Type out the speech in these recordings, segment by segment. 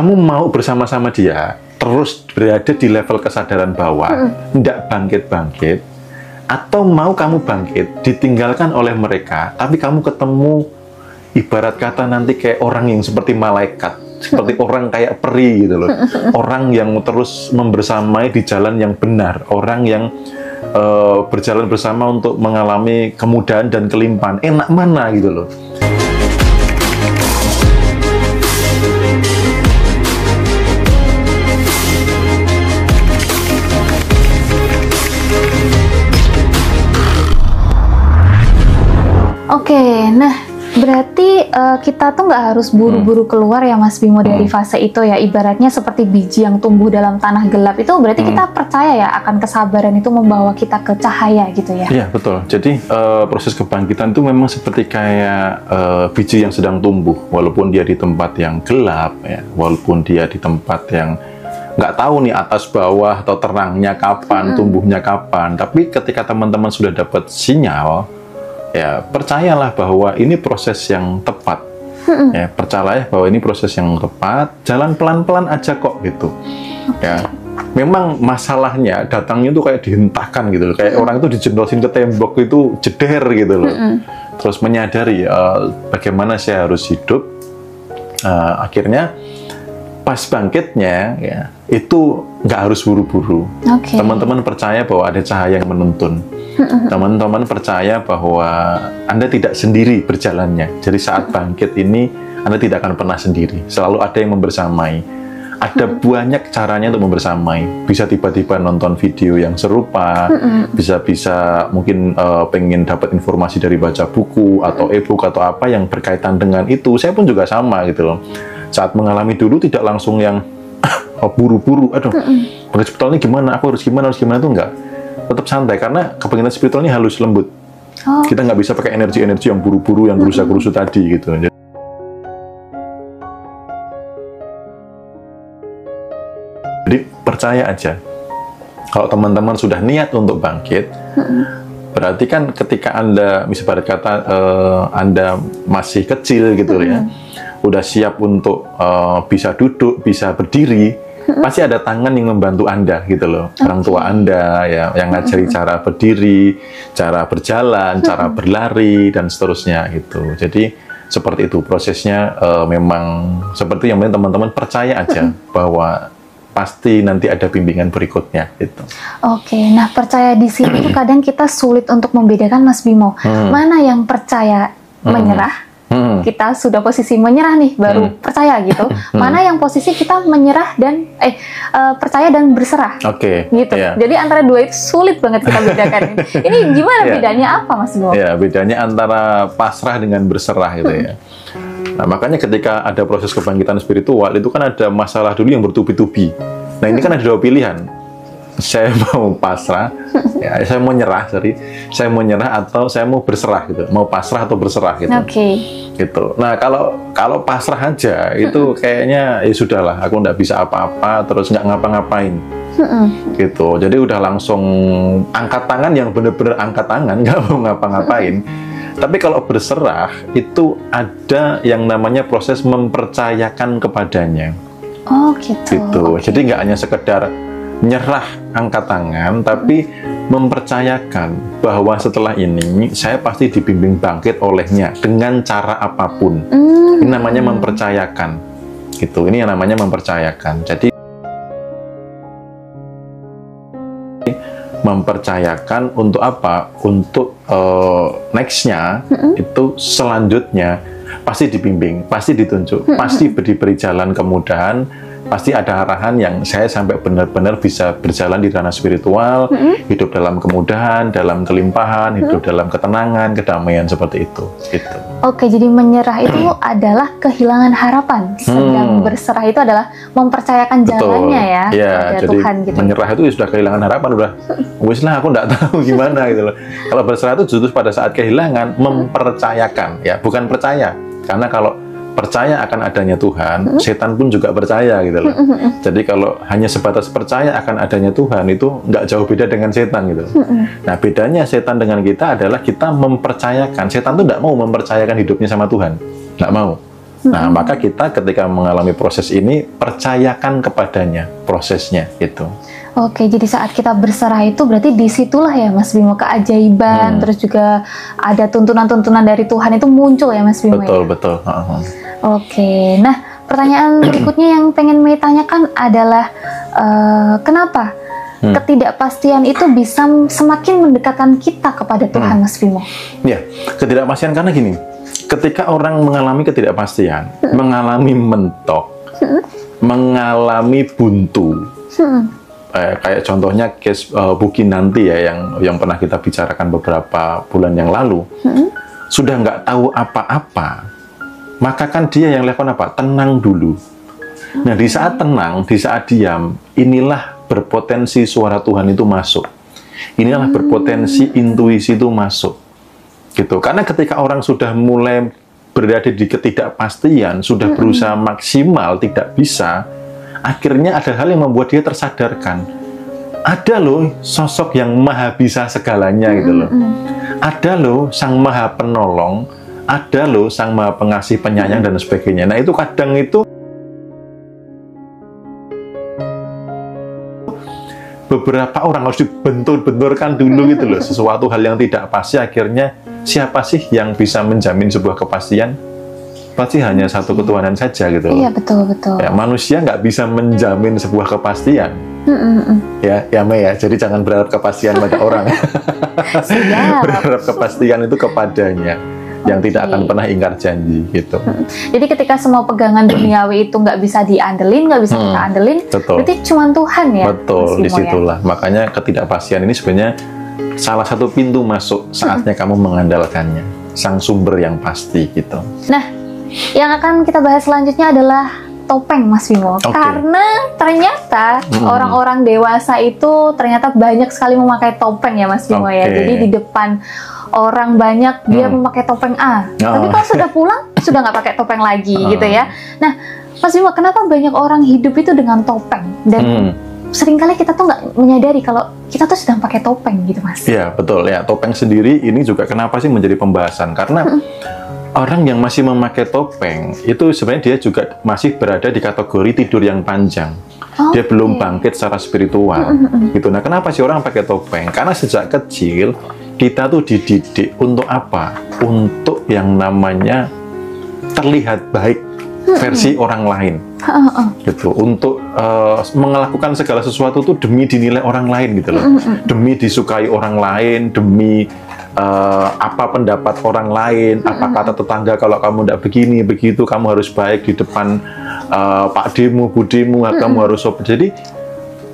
kamu mau bersama-sama dia, terus berada di level kesadaran bawah, tidak bangkit-bangkit, atau mau kamu bangkit, ditinggalkan oleh mereka, tapi kamu ketemu ibarat kata nanti kayak orang yang seperti malaikat, seperti orang kayak peri gitu loh, orang yang terus membersamai di jalan yang benar, orang yang berjalan bersama untuk mengalami kemudahan dan kelimpahan. Enak mana gitu loh. Oke, nah berarti kita tuh nggak harus buru-buru keluar ya Mas Bimo dari fase itu ya. Ibaratnya seperti biji yang tumbuh dalam tanah gelap itu berarti kita percaya ya akan kesabaran itu membawa kita ke cahaya gitu ya. Iya betul. Jadi proses kebangkitan itu memang seperti kayak biji yang sedang tumbuh, walaupun dia di tempat yang gelap ya, walaupun dia di tempat yang nggak tahu nih atas bawah atau terangnya kapan, tumbuhnya kapan. Tapi ketika teman-teman sudah dapat sinyal, ya percayalah bahwa ini proses yang tepat. Ya, percayalah bahwa ini proses yang tepat, jalan pelan-pelan aja kok gitu. Ya, memang masalahnya datangnya tuh kayak dihentakkan gitu loh. Kayak orang itu dijendolin ke tembok itu jeder gitu loh. Terus menyadari bagaimana saya harus hidup. Akhirnya pas bangkitnya ya itu nggak harus buru-buru. Teman-teman percaya bahwa ada cahaya yang menuntun. Teman-teman percaya bahwa Anda tidak sendiri berjalannya. Jadi saat bangkit ini Anda tidak akan pernah sendiri. Selalu ada yang membersamai. Ada banyak caranya untuk membersamai. Bisa tiba-tiba nonton video yang serupa, bisa mungkin pengen dapat informasi dari baca buku atau e-book atau apa yang berkaitan dengan itu. Saya pun juga sama gitu loh. Saat mengalami dulu tidak langsung yang buru-buru, aduh, bangkit spiritual ini gimana, aku harus gimana itu enggak. Tetap santai, karena kebangkitan spiritual ini halus lembut. Kita nggak bisa pakai energi-energi yang buru-buru, yang gerusa-gerusu tadi gitu. Jadi percaya aja. Kalau teman-teman sudah niat untuk bangkit, berarti kan ketika Anda, misalnya kata Anda masih kecil gitu ya, udah siap untuk bisa duduk, bisa berdiri, pasti ada tangan yang membantu Anda gitu loh. Orang tua Anda ya, yang ngajari cara berdiri, cara berjalan, cara berlari dan seterusnya gitu. Jadi seperti itu prosesnya. Memang seperti yang penting teman-teman percaya aja bahwa pasti nanti ada bimbingan berikutnya gitu. Oke, nah percaya di sini tuh kadang kita sulit untuk membedakan Mas Bimo. Mana yang percaya menyerah? Kita sudah posisi menyerah nih, baru percaya gitu. Mana yang posisi kita menyerah dan percaya dan berserah. Gitu. Jadi antara dua itu sulit banget kita bedakan. Ini gimana bedanya apa Mas Bimo? Ya, bedanya antara pasrah dengan berserah gitu ya. Nah, makanya ketika ada proses kebangkitan spiritual itu kan ada masalah dulu yang bertubi-tubi. Nah, ini kan ada dua pilihan. Saya mau pasrah, ya, saya mau nyerah, saya mau nyerah atau saya mau berserah gitu, mau pasrah atau berserah gitu. Gitu. Nah kalau pasrah aja itu kayaknya ya sudahlah, aku nggak bisa apa-apa, terus nggak ngapa-ngapain, gitu. Jadi udah langsung angkat tangan yang bener-bener angkat tangan, nggak mau ngapa-ngapain. Tapi kalau berserah itu ada yang namanya proses mempercayakan kepadanya. Gitu. Jadi nggak hanya sekedar nyerah angkat tangan, tapi mempercayakan bahwa setelah ini saya pasti dibimbing bangkit olehnya dengan cara apapun. Ini namanya mempercayakan gitu. Ini yang namanya mempercayakan. Jadi mempercayakan untuk apa? Untuk nextnya itu selanjutnya pasti dibimbing, pasti ditunjuk, pasti diberi jalan kemudahan, pasti ada arahan yang saya sampai benar-benar bisa berjalan di ranah spiritual, hidup dalam kemudahan, dalam kelimpahan, hidup dalam ketenangan, kedamaian seperti itu. Gitu. Oke, jadi menyerah itu adalah kehilangan harapan, sedang berserah itu adalah mempercayakan jalannya ya kepada Tuhan. Gitu. Menyerah itu sudah kehilangan harapan, udah wis lah aku nggak tahu gimana gitu loh. Kalau berserah itu justru pada saat kehilangan mempercayakan, ya bukan percaya, karena kalau percaya akan adanya Tuhan, setan pun juga percaya gitu loh. Jadi kalau hanya sebatas percaya akan adanya Tuhan itu nggak jauh beda dengan setan gitu. Nah bedanya setan dengan kita adalah kita mempercayakan. Setan tuh nggak mau mempercayakan hidupnya sama Tuhan, nggak mau. Nah, maka kita ketika mengalami proses ini, percayakan kepadanya prosesnya itu. Oke, jadi saat kita berserah itu berarti disitulah ya Mas Bimo keajaiban, terus juga ada tuntunan-tuntunan dari Tuhan itu muncul ya Mas Bimo. Betul, ya? betul. Oke, nah pertanyaan berikutnya yang pengen Mei tanyakan adalah kenapa ketidakpastian itu bisa semakin mendekatkan kita kepada Tuhan Mas Bimo? Ya, ketidakpastian karena gini, ketika orang mengalami ketidakpastian, mengalami mentok, mengalami buntu, kayak contohnya case Bu Kinanti ya yang pernah kita bicarakan beberapa bulan yang lalu, sudah nggak tahu apa-apa, maka kan dia yang lakukan apa? Tenang dulu. Nah, di saat tenang, di saat diam, inilah berpotensi suara Tuhan itu masuk. Inilah berpotensi intuisi itu masuk. Gitu. Karena ketika orang sudah mulai berada di ketidakpastian, sudah berusaha maksimal, tidak bisa, akhirnya ada hal yang membuat dia tersadarkan. Ada loh sosok yang maha bisa segalanya gitu loh. Ada loh sang maha penolong, ada loh sang maha pengasih, penyayang dan sebagainya. Nah, itu kadang itu beberapa orang harus dibentur-benturkan dulu gitu loh. Sesuatu hal yang tidak pasti, akhirnya siapa sih yang bisa menjamin sebuah kepastian? Pasti hanya satu ketuhanan saja gitu loh. Iya, betul. Ya, manusia nggak bisa menjamin sebuah kepastian. Ya Mei ya, jadi jangan berharap kepastian pada orang. Berharap kepastian itu kepadanya, yang tidak akan pernah ingkar janji gitu. Jadi ketika semua pegangan duniawi itu nggak bisa diandelin, nggak bisa kita andelin, berarti cuma Tuhan ya. Betul, disitulah. Ya? Makanya ketidakpastian ini sebenarnya salah satu pintu masuk saatnya kamu mengandalkannya, sang sumber yang pasti gitu. Nah, yang akan kita bahas selanjutnya adalah topeng Mas Bimo. Karena ternyata orang-orang dewasa itu ternyata banyak sekali memakai topeng ya Mas Bimo ya. Jadi di depan orang banyak dia memakai topeng A. Tapi kalau sudah pulang sudah nggak pakai topeng lagi gitu ya. Nah, Mas Bimo, kenapa banyak orang hidup itu dengan topeng? Dan seringkali kita tuh nggak menyadari kalau kita tuh sedang pakai topeng gitu Mas. Iya, betul ya. Topeng sendiri ini juga kenapa sih menjadi pembahasan? Karena orang yang masih memakai topeng itu sebenarnya dia juga masih berada di kategori tidur yang panjang. Dia belum bangkit secara spiritual gitu. Nah, kenapa sih orang pakai topeng? Karena sejak kecil kita tuh dididik untuk apa? Untuk yang namanya terlihat baik versi orang lain gitu. Untuk melakukan segala sesuatu tuh demi dinilai orang lain gitu loh. Demi disukai orang lain, demi apa pendapat orang lain, apa kata tetangga kalau kamu tidak begini, begitu, kamu harus baik di depan Pak Demu, Bu Demu, kamu harus sopan. Jadi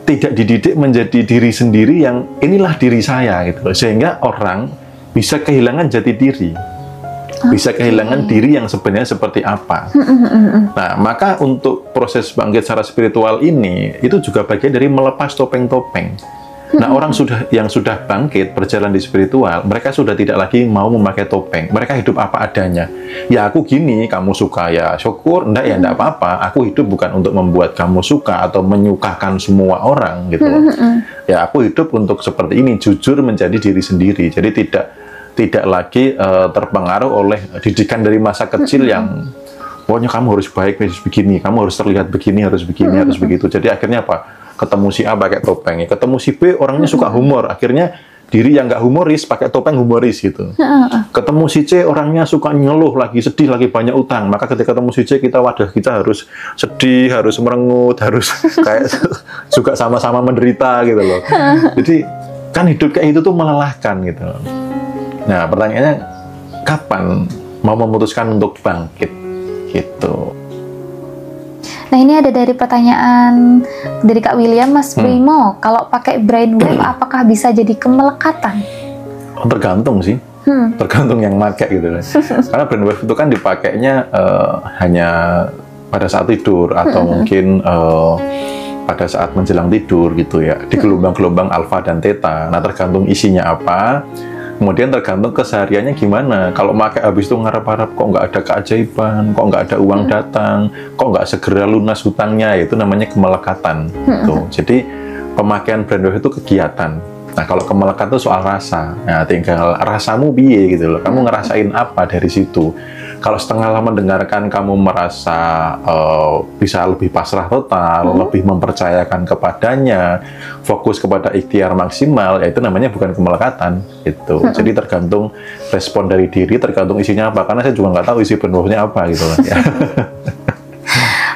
tidak dididik menjadi diri sendiri yang inilah diri saya gitu loh. Sehingga orang bisa kehilangan jati diri, bisa kehilangan diri yang sebenarnya seperti apa. Nah, maka untuk proses bangkit secara spiritual ini itu juga bagian dari melepas topeng-topeng. Nah, orang yang sudah bangkit berjalan di spiritual, mereka sudah tidak lagi mau memakai topeng. Mereka hidup apa adanya. Ya aku gini, kamu suka ya syukur, enggak ya enggak apa-apa. Aku hidup bukan untuk membuat kamu suka atau menyukakan semua orang gitu loh. Ya aku hidup untuk seperti ini, jujur menjadi diri sendiri. Jadi tidak lagi terpengaruh oleh didikan dari masa kecil yang pokoknya kamu harus baik, harus begini, kamu harus terlihat begini, harus begini, harus begitu. Jadi akhirnya apa? Ketemu si A pakai topeng, ketemu si B orangnya suka humor, akhirnya diri yang nggak humoris pakai topeng humoris gitu. Ketemu si C orangnya suka ngeluh, lagi sedih, lagi banyak utang, maka ketika ketemu si C kita harus sedih, harus merengut, harus kayak juga sama-sama menderita gitu loh. Jadi kan hidup kayak itu tuh melelahkan gitu. Nah, pertanyaannya kapan mau memutuskan untuk bangkit gitu. Nah, ini ada dari pertanyaan dari Kak William, Mas Bimo, kalau pakai brainwave apakah bisa jadi kemelekatan? Oh, tergantung sih, tergantung yang pakai gitu. Karena brainwave itu kan dipakainya hanya pada saat tidur atau mungkin pada saat menjelang tidur gitu ya, di gelombang-gelombang alfa dan theta. Nah, tergantung isinya apa. Kemudian tergantung kesehariannya gimana. Kalau pakai habis itu ngarep-harap kok nggak ada keajaiban, kok nggak ada uang datang, kok nggak segera lunas hutangnya, itu namanya kemelekatan. Tuh. Jadi pemakaian brainwave itu kegiatan. Nah, kalau kemelekatan itu soal rasa. Nah, tinggal rasamu piye gitu loh. Kamu ngerasain apa dari situ? Kalau setengah mendengarkan kamu merasa bisa lebih pasrah total, lebih mempercayakan kepadanya, fokus kepada ikhtiar maksimal, ya itu namanya bukan kemelekatan itu. Jadi tergantung respon dari diri, tergantung isinya apa. Karena saya juga nggak tahu isi penuhnya apa gitu loh. Ya.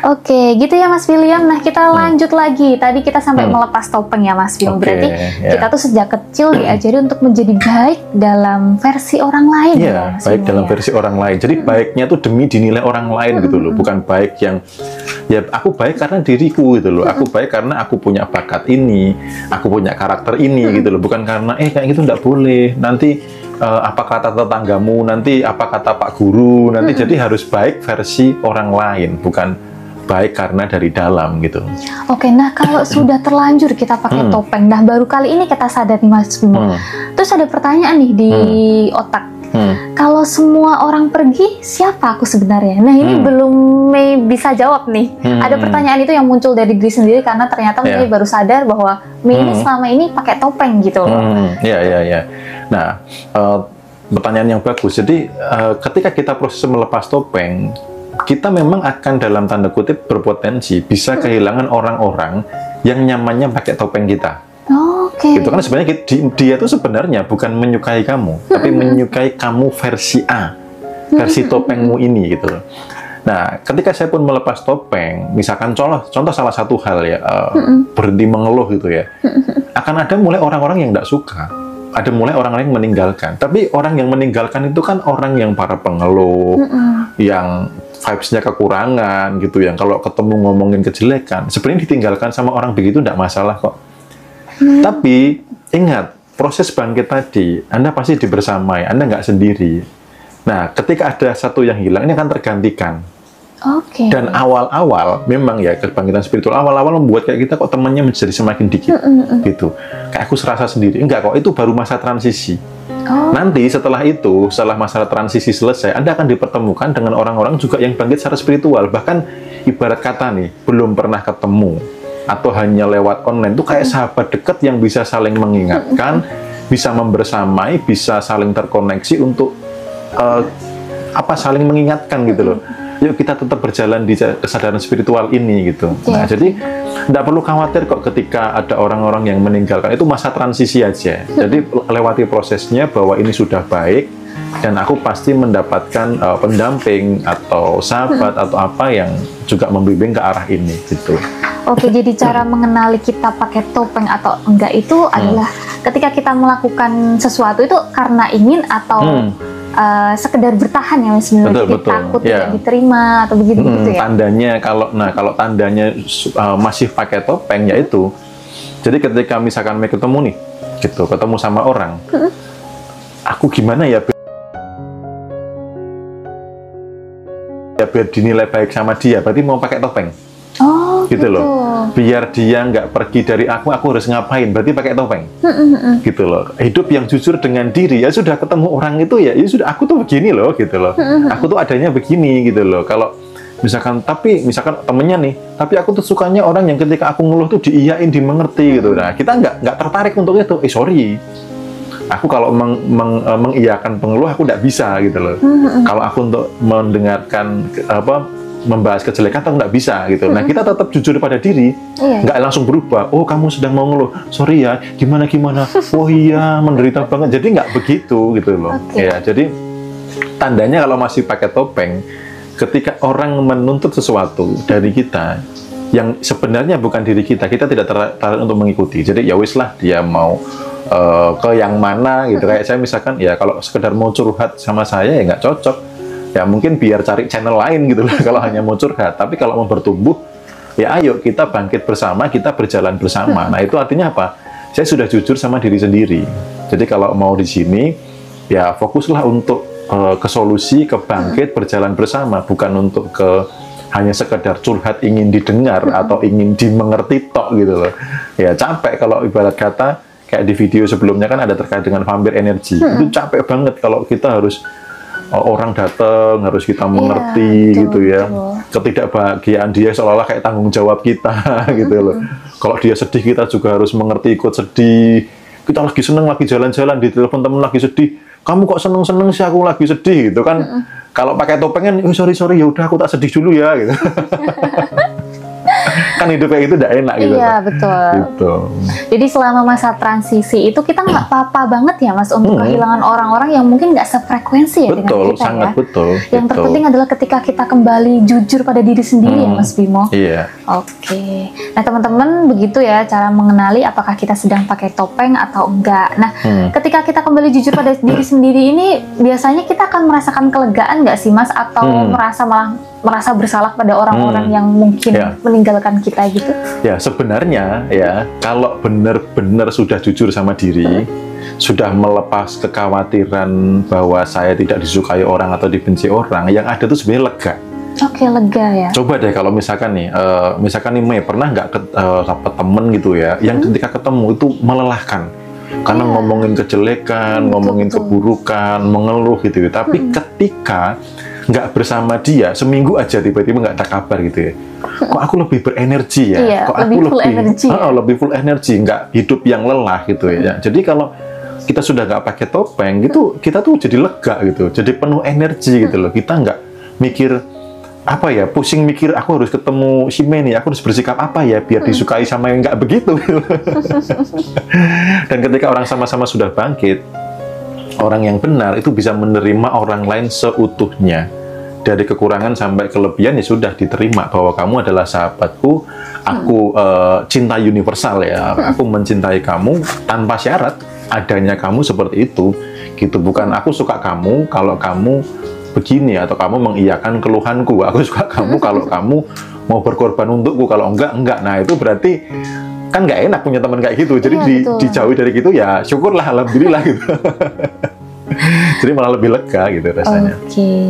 Oke, gitu ya Mas William. Nah, kita lanjut lagi. Tadi kita sampai melepas topeng ya Mas William. Berarti kita tuh sejak kecil diajari untuk menjadi baik dalam versi orang lain. Iya, baik dalam versi orang lain. Jadi baiknya tuh demi dinilai orang lain gitu loh. Bukan baik yang, ya aku baik karena diriku gitu loh. Aku baik karena aku punya bakat ini, aku punya karakter ini gitu loh. Bukan karena, kayak gitu nggak boleh. Nanti apa kata tetanggamu, nanti apa kata Pak Guru, nanti jadi harus baik versi orang lain, bukan baik karena dari dalam gitu. Oke, nah kalau sudah terlanjur kita pakai topeng, nah baru kali ini kita sadar nih Mas Bimo. Terus ada pertanyaan nih di otak. Kalau semua orang pergi, siapa aku sebenarnya? Nah ini belum bisa jawab nih. Ada pertanyaan itu yang muncul dari diri sendiri karena ternyata Mei baru sadar bahwa Mei ini selama ini pakai topeng gitu loh. Iya. Nah, pertanyaan yang bagus. Jadi ketika kita proses melepas topeng, kita memang akan dalam tanda kutip berpotensi bisa kehilangan orang-orang yang nyamannya pakai topeng kita. Itu kan sebenarnya dia tuh sebenarnya bukan menyukai kamu, tapi menyukai kamu versi A, versi topengmu ini gitu. Nah, ketika saya pun melepas topeng, misalkan contoh salah satu hal ya, berhenti mengeluh gitu ya, akan ada mulai orang-orang yang nggak suka. Ada mulai orang-orang yang meninggalkan. Tapi orang yang meninggalkan itu kan orang yang para pengeluh, yang vibes-nya kekurangan gitu, yang kalau ketemu ngomongin kejelekan, sebenarnya ditinggalkan sama orang begitu tidak masalah kok. Tapi ingat, proses bangkit tadi, Anda pasti dibersamai, Anda nggak sendiri. Nah, ketika ada satu yang hilang, ini akan tergantikan. Dan awal-awal memang ya kebangkitan spiritual awal-awal membuat kayak kita kok temannya menjadi semakin dikit gitu. Kayak aku serasa sendiri. Enggak kok, itu baru masa transisi. Nanti setelah itu, setelah masa transisi selesai, Anda akan dipertemukan dengan orang-orang juga yang bangkit secara spiritual. Bahkan ibarat kata nih, belum pernah ketemu atau hanya lewat online, itu kayak sahabat dekat yang bisa saling mengingatkan, bisa membersamai, bisa saling terkoneksi untuk saling mengingatkan gitu loh. Yuk kita tetap berjalan di kesadaran spiritual ini gitu. Nah, jadi tidak perlu khawatir kok ketika ada orang-orang yang meninggalkan, itu masa transisi aja. Jadi lewati prosesnya bahwa ini sudah baik dan aku pasti mendapatkan pendamping atau sahabat atau apa yang juga membimbing ke arah ini gitu. Oke, jadi cara mengenali kita pakai topeng atau enggak itu adalah ketika kita melakukan sesuatu itu karena ingin atau sekedar bertahan ya Mas, takut tidak diterima atau begitu ya. Tandanya kalau tandanya masih pakai topeng yaitu, jadi ketika misalkan Mei ketemu nih, gitu, ketemu sama orang, aku gimana ya biar dinilai baik sama dia, berarti mau pakai topeng. Gitu loh, biar dia nggak pergi dari aku harus ngapain, berarti pakai topeng. Gitu loh, hidup yang jujur dengan diri, ya sudah ketemu orang itu ya sudah, aku tuh begini loh, gitu loh, aku tuh adanya begini, gitu loh. Kalau misalkan temennya nih, tapi aku tuh sukanya orang yang ketika aku ngeluh tuh diiyain, dimengerti gitu. Nah, kita nggak tertarik untuk itu. Sorry, aku kalau mengiyakan pengeluh aku nggak bisa gitu loh. Kalau aku untuk mendengarkan membahas kejelekan atau nggak bisa gitu. Nah, kita tetap jujur pada diri, nggak langsung berubah. Oh, kamu sedang mau ngeluh, sorry ya, gimana? Oh iya, menderita banget. Jadi nggak begitu gitu loh. Ya, jadi tandanya kalau masih pakai topeng, ketika orang menuntut sesuatu dari kita yang sebenarnya bukan diri kita tidak tertarik untuk mengikuti. Jadi ya wis lah, dia mau ke yang mana gitu. Kayak saya misalkan ya kalau sekedar mau curhat sama saya ya nggak cocok. Ya mungkin biar cari channel lain gitu loh kalau hanya mau curhat. Tapi kalau mau bertumbuh, ya ayo kita bangkit bersama, kita berjalan bersama. Nah, itu artinya apa? Saya sudah jujur sama diri sendiri. Jadi kalau mau di sini, ya fokuslah untuk ke solusi, ke bangkit, berjalan bersama, bukan untuk hanya sekedar curhat ingin didengar atau ingin dimengerti tok gitu loh. Ya capek kalau ibarat kata kayak di video sebelumnya kan ada terkait dengan vampir energi. Itu capek banget kalau kita harus orang datang harus kita mengerti gitu ya. Ketidakbahagiaan dia seolah-olah kayak tanggung jawab kita gitu loh. Kalau dia sedih kita juga harus mengerti, ikut sedih. Kita lagi seneng, lagi jalan-jalan, di telepon temen lagi sedih, kamu kok seneng-seneng sih, aku lagi sedih gitu kan. Kalau pakai topeng kan, sorry ya udah aku tak sedih dulu ya gitu. Kan hidup kayak gitu udah enak gitu. Iya, betul. Gitu. Jadi selama masa transisi itu kita nggak apa-apa banget ya Mas untuk kehilangan orang-orang yang mungkin nggak sefrekuensi ya dengan kita sangat ya. Betul. Yang terpenting adalah ketika kita kembali jujur pada diri sendiri ya Mas Bimo. Iya. Oke. Nah teman-teman begitu ya cara mengenali apakah kita sedang pakai topeng atau enggak. Nah ketika kita kembali jujur pada diri sendiri ini biasanya kita akan merasakan kelegaan nggak sih Mas? Atau merasa bersalah pada orang-orang yang mungkin meninggalkan kita gitu? Ya sebenarnya ya kalau benar-benar sudah jujur sama diri, sudah melepas kekhawatiran bahwa saya tidak disukai orang atau dibenci orang, yang ada tuh sebenarnya lega. Oke, lega ya. Coba deh kalau misalkan nih Mei pernah nggak dapat temen gitu ya, yang ketika ketemu itu melelahkan. Karena ngomongin kejelekan, ngomongin keburukan, mengeluh gitu ya. Tapi ketika nggak bersama dia, seminggu aja tiba-tiba nggak ada kabar gitu ya. Kok aku lebih berenergi ya? Iya, Kok aku lebih full energi, nggak hidup yang lelah gitu ya. Jadi kalau kita sudah nggak pakai topeng gitu, kita tuh jadi lega gitu, jadi penuh energi gitu loh. Kita nggak mikir apa ya, pusing mikir aku harus ketemu si Mei nih, aku harus bersikap apa ya biar disukai sama yang nggak begitu. Dan ketika orang sama-sama sudah bangkit, orang yang benar itu bisa menerima orang lain seutuhnya. Dari kekurangan sampai kelebihan ya sudah diterima bahwa kamu adalah sahabatku, aku cinta universal ya, aku mencintai kamu tanpa syarat, adanya kamu seperti itu, gitu. Bukan aku suka kamu kalau kamu begini atau kamu mengiyakan keluhanku, aku suka kamu kalau kamu mau berkorban untukku, kalau enggak. Nah itu berarti kan nggak enak punya teman kayak gitu, jadi dijauhi dari gitu ya syukurlah, alhamdulillah gitu. Jadi malah lebih lega gitu rasanya. Oke.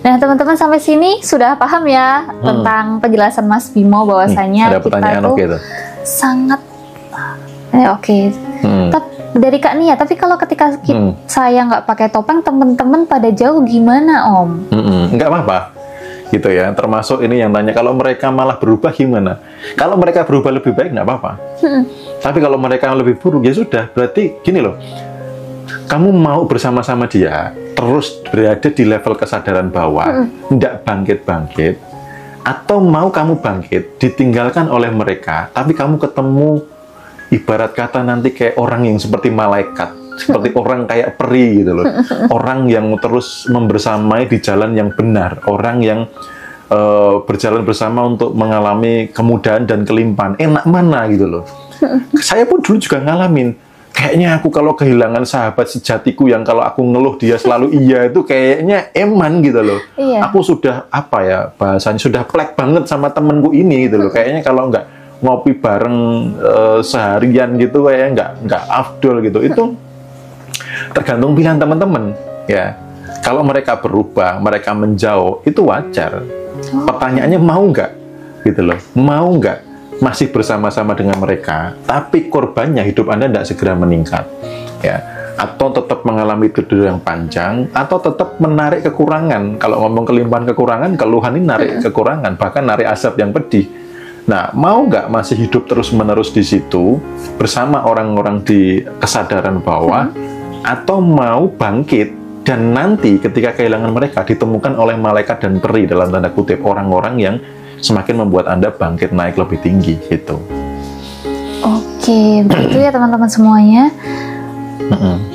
Nah teman-teman sampai sini sudah paham ya tentang penjelasan Mas Bimo bahwasanya ada pertanyaan kita tuh sangat dari Kak Nia. Tapi kalau ketika saya nggak pakai topeng, teman-teman pada jauh gimana Om? Nggak apa-apa gitu ya. Termasuk ini yang tanya kalau mereka malah berubah gimana? Kalau mereka berubah lebih baik nggak apa-apa. Tapi kalau mereka lebih buruk ya sudah. Berarti gini loh. Kamu mau bersama-sama dia, terus berada di level kesadaran bawah, tidak bangkit-bangkit, atau mau kamu bangkit, ditinggalkan oleh mereka, tapi kamu ketemu, ibarat kata nanti kayak orang yang seperti malaikat, seperti orang kayak peri gitu loh, orang yang terus membersamai di jalan yang benar, orang yang berjalan bersama untuk mengalami kemudahan dan kelimpahan, enak mana gitu loh. Saya pun dulu juga ngalamin. Kayaknya aku kalau kehilangan sahabat sejatiku yang kalau aku ngeluh dia selalu iya itu kayaknya eman gitu loh. Iya. Aku sudah apa ya bahasanya sudah plek banget sama temenku ini gitu loh. Kayaknya kalau nggak ngopi bareng seharian gitu kayaknya nggak afdol gitu. Itu tergantung pilihan teman-teman ya. Kalau mereka berubah, mereka menjauh itu wajar. Pertanyaannya mau nggak gitu loh, mau nggak masih bersama-sama dengan mereka, tapi korbannya hidup Anda tidak segera meningkat, ya, atau tetap mengalami tidur yang panjang, atau tetap menarik kekurangan. Kalau ngomong kelimpahan kekurangan, keluhan ini narik kekurangan, bahkan narik asap yang pedih. Nah, mau nggak masih hidup terus-menerus di situ bersama orang-orang di kesadaran bawah, atau mau bangkit dan nanti ketika kehilangan mereka ditemukan oleh malaikat dan peri dalam tanda kutip orang-orang yang semakin membuat Anda bangkit naik lebih tinggi gitu. Oke, begitu ya teman-teman semuanya.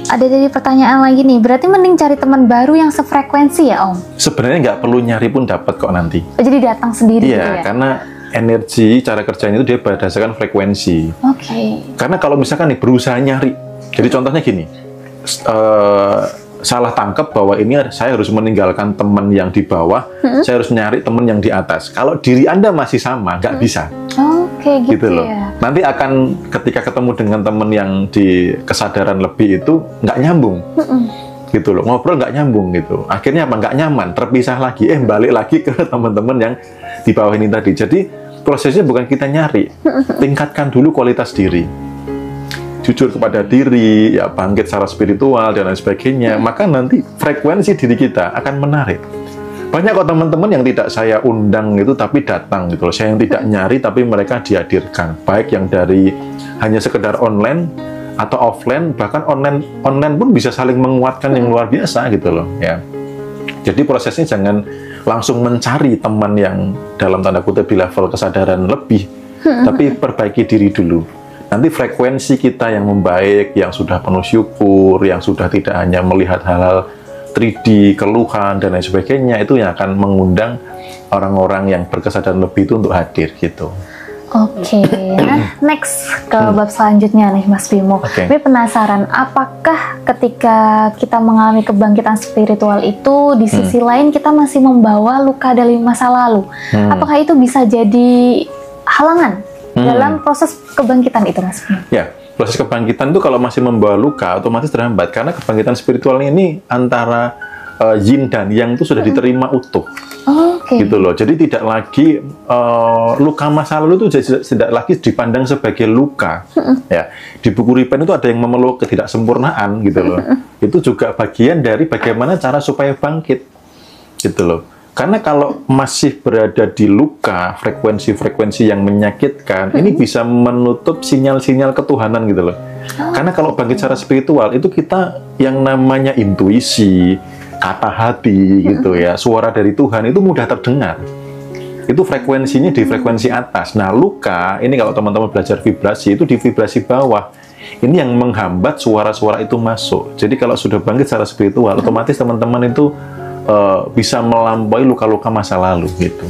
Ada dari pertanyaan lagi nih, berarti mending cari teman baru yang sefrekuensi ya Om? Sebenarnya nggak perlu nyari pun dapat kok nanti. Jadi datang sendiri gitu ya? Iya, karena energi, cara kerjanya itu dia berdasarkan frekuensi. Oke. Karena kalau misalkan nih berusaha nyari, jadi contohnya gini, salah tangkap bahwa ini saya harus meninggalkan teman yang di bawah, saya harus nyari teman yang di atas. Kalau diri Anda masih sama, nggak bisa. Oke, gitu loh. Ya. Nanti akan ketika ketemu dengan teman yang di kesadaran lebih itu nggak nyambung, gitu loh. Ngobrol nggak nyambung gitu. Akhirnya apa? Nggak nyaman, terpisah lagi. Balik lagi ke teman-teman yang di bawah ini tadi. Jadi prosesnya bukan kita nyari, tingkatkan dulu kualitas diri. Jujur kepada diri, ya bangkit secara spiritual dan lain sebagainya, maka nanti frekuensi diri kita akan menarik. Banyak kok teman-teman yang tidak saya undang itu tapi datang gitu loh. Saya yang tidak nyari tapi mereka dihadirkan. Baik yang dari hanya sekedar online atau offline, bahkan online pun bisa saling menguatkan yang luar biasa gitu loh ya. Jadi prosesnya jangan langsung mencari teman yang dalam tanda kutip di level kesadaran lebih, tapi perbaiki diri dulu. Nanti frekuensi kita yang membaik, yang sudah penuh syukur, yang sudah tidak hanya melihat hal-hal 3D, keluhan, dan lain sebagainya, itu yang akan mengundang orang-orang yang berkesadaran lebih itu untuk hadir gitu. Oke, nah next ke bab selanjutnya nih Mas Bimo. Gue penasaran, apakah ketika kita mengalami kebangkitan spiritual itu di sisi lain kita masih membawa luka dari masa lalu? Apakah itu bisa jadi halangan dalam proses kebangkitan itu, Mas Bimo? Ya, proses kebangkitan itu kalau masih membawa luka otomatis terhambat, karena kebangkitan spiritual ini antara yin dan yang itu sudah diterima utuh. Gitu loh, jadi tidak lagi luka masa lalu itu tidak lagi dipandang sebagai luka. Ya, di buku Ripen itu ada yang memeluk ketidaksempurnaan gitu loh. Itu juga bagian dari bagaimana cara supaya bangkit gitu loh. Karena kalau masih berada di luka, frekuensi-frekuensi yang menyakitkan, ini bisa menutup sinyal-sinyal ketuhanan gitu loh. Karena kalau bangkit secara spiritual itu kita yang namanya intuisi, kata hati gitu ya, suara dari Tuhan itu mudah terdengar. Itu frekuensinya di frekuensi atas. Nah, luka ini kalau teman-teman belajar vibrasi itu di vibrasi bawah. Ini yang menghambat suara-suara itu masuk. Jadi kalau sudah bangkit secara spiritual, otomatis teman-teman itu bisa melampaui luka-luka masa lalu gitu.